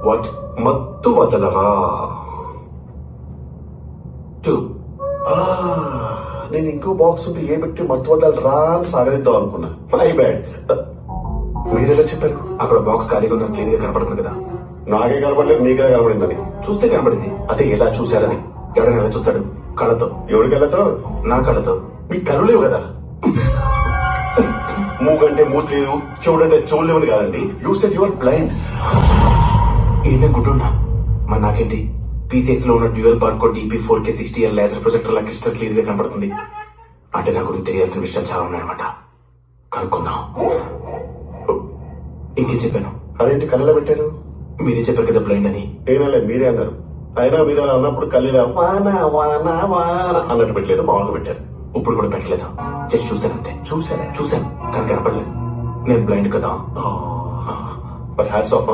What? మత్తు వదలరా. 2. నేను ఇంకో బాక్స్ ఉంటే ఏ పెట్టి మత్తు వదలరా అని సాగదిద్దాం అనుకున్నా. My bad. మీరెలా చెప్పారు? అక్కడ బాక్స్ ఖాళీగా ఉందని క్లియర్ గా కనపడుతుంది కదా. నాకే కనపడలేదు, మీకే కనపడిందని. చూస్తే కనపడింది. అదే ఎలా చూశారని. ఎవడైనా ఎలా చూస్తాడు? కళ్ళతో. ఎవడి కళ్ళతో? నా కళ్ళతో. మీకు కళ్ళు లేవు కదా. మూగంటే మూతి లేదు, చెవుడంటే చెవులు లేవని కాదండి. You said your blind. ఏంటో గుడ్డున్నా మరి నాకేంటి? P6 లో ఉన్న dual barcode DP4K 60L laser projector లా క్రిస్టల్ క్లియర్ గా కనపడుతుంది. అంటే నా గురించి తెలియాల్సిన విషయాలు చాలా ఉన్నాయన్నమాట. కనుక్కుందాం. ఇంకేం చెప్పాను? అదేంటి కళ్ళలో పెట్టారు? మీరే చెప్పారు కదా బ్లైండ్ అని. ఏమలేదు, మీరే అన్నారు. అయినా మీరు అలా అన్నప్పుడు కళ్ళ వాన వాన వాన అన్నట్టు పెట్టలేదు, మామూలుగా పెట్టారు. ఇప్పుడు కూడా పెట్టలేదు. జస్ట్ చూశానంతే. చూశాను కానీ కనపడలేదు. నేను బ్లైండ్ కదా. But hats off.